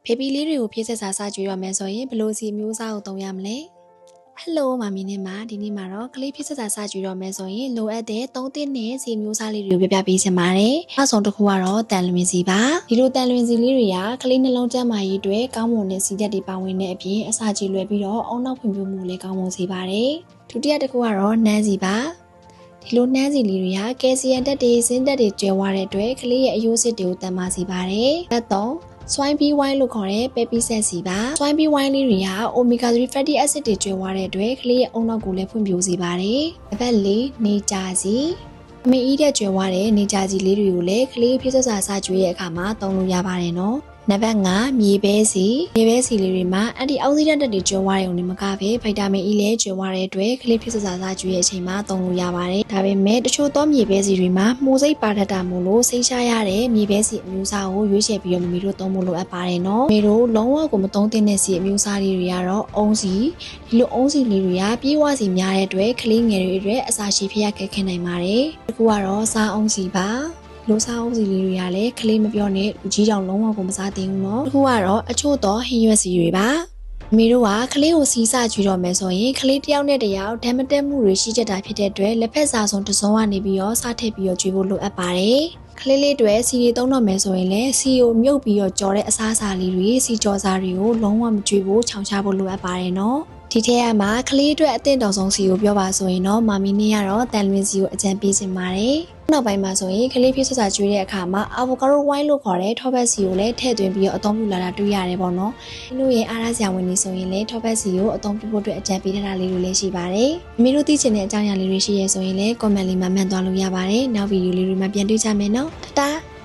ဘေဘီလေးတွေကိုဖြည့်ဆက်စာစကြွေရမယ်ဆိုရင်ဘယ်လိုစီမျိုးစားကိုသုံးရမလဲဟယ်လိုမာမီနဲ့မဒီနေ့မှာတော့ကလေးဖြည့်ဆက်စာစကြွေရမယ်ဆိုရင်လိုအပ်တဲ့3သင်းနဲ့စီမျိုးစားလေးတွေကိုပြပြပေးချင်ပါတယ်အဆုံးတစ်ခုကတော့တန်လွင်စီပါဒီလိုတန်လွင်စီလေးတွေကကလေးနှလုံးကျန်းမာရေးအတွက်ကောင်းမွန်တဲ့စီဓာတ်တွေပါဝင်တဲ့အပြင်အစာကြည်လွယ်ပြီးတော့အုံနောက်ဖွံ့ဖြိုးမှုလည်းကောင်းမွန်စေပါတယ်ဒုတိယတစ်ခုကတော့နှမ်းစီပါဒီလိုနှမ်းစီလေးတွေကကယ်ဆီယမ်ဓာတ်တွေဇင်းဓာတ်တွေကျွဲဝတဲ့အတွက်ကလေးရဲ့အယိုးစစ်တွေကိုတန်မာစေပါတယ်ဆွိုင်းပြီးဝိုင်းလို့ခေါ်တဲ့ပဲပီဆက်စီပါဆွိုင်းပြီးဝိုင်းလေးတွေကအိုမီဂါ3 fatty acid တွေကျွဲဝတဲ့အတွက်ကလေးရဲ့အုံနောက်ကိုလည်းဖွံ့ဖြိုးစေပါတယ်နံပါတ်4နေကြစီအမေအီးတဲ့ကျွဲဝတဲ့နေကြစီလေးတွေကိုလည်းကလေးဖြည့်စွက်စာစကြွေးရဲ့အခါမှာသုံးလို့ရပါတယ်နော်နံပါတ်5မြေပဲစီလေးတွေမှာအန်တီအောက်ဆီဒန့်ဓာတ်တွေကျွဲဝတဲ့ုံနဲ့မကပဲဗိုက်တာမင်အီလည်းကျွဲဝတဲ့အတွက်ကလေးဖြည့်စွက်စာစကြွေးရဲ့အချိန်မှာသုံးလို့ရပါတယ်ဒါပေမဲ့တချို့သောမြေပဲစီတွေမှာမှုစိတ်ပါတတ်တာမို့လို့စိတ်ရှားရတဲ့မြေပဲစီအမျိုးအစားကိုရွေးချယ်ပြီးတော့မမီတို့သုံးဖို့လိုအပ်ပါတယ်နော်မီတို့လုံးဝကိုမသုံးသင့်တဲ့စီအမျိုးအစားလေးတွေကတော့အုံးစီဒီလိုအုံးစီလေးတွေကပြေးဝစီများတဲ့အတွက်ကလေးငယ်တွေအတွက်အစာရှည်ဖြစ်ရခဲ့နိုင်ပါတယ်ဒီကူကတော့စားအုံးစီပါလိုစားအုပ်စီလေးတွေကလည်းကလေးမပြောနဲ့လူကြီးတောင်လုံးဝကိုမစားသင့်ဘူးနော်အခုကတော့အချို့တော့ဟင်းရွက်စီတွေပါအမေတို့ကကလေးကိုစီးစကြွတော့မယ်ဆိုရင်ကလေးတစ်ယောက်နဲ့တစ်ယောက်ဓာတ်မတက်မှုတွေရှိကြတာဖြစ်တဲ့အတွက်လက်ဖက်စာစုံတစ်စုံကနေပြီးတော့စားထည့်ပြီးတော့ကျွေးဖို့လိုအပ်ပါတယ်ကလေးလေးတွေစီတွေသုံးတော့မယ်ဆိုရင်လည်းစီကိုမြုပ်ပြီးတော့ကြော်တဲ့အစားအစာလေးတွေစီကြော်စားတွေကိုလုံးဝမကျွေးဖို့ခြောင်ချဖို့လိုအပ်ပါတယ်နော်ဒီထက်ကမှကလေးအတွက်အသင့်တော်ဆုံးစီကိုပြောပါဆိုရင်တော့မာမီနဲ့ကတော့တန်လွင်စီကိုအကြံပေးခြင်းပါတယ်နောက်ပိုင်းမှာဆိုရင်ကလေးဖြည့်စွက်စာကျွေးတဲ့အခါမှာအာဗိုကာဒိုဝိုင်းလို့ခေါ်တဲ့ထောပတ်စီကိုလည်းထည့်သွင်းပြီးတော့အသုံးပြုလာတာတွေ့ရတယ်ပေါ့နော်။ဒီလိုရဲ့အားရစရာဝင်နေဆိုရင်လည်းထောပတ်စီကိုအသုံးပြုဖို့အတွက်အကြံပေးထားတာလေးတွေလည်းရှိပါတယ်။မိတို့သိချင်တဲ့အကြောင်းအရာလေးတွေရှိရဲဆိုရင်လည်း comment လေးမှာမှတ်သွားလို့ရပါတယ်။နောက်ဗီဒီယိုလေးတွေမှာပြန်တွေ့ကြမယ်နော်။တတား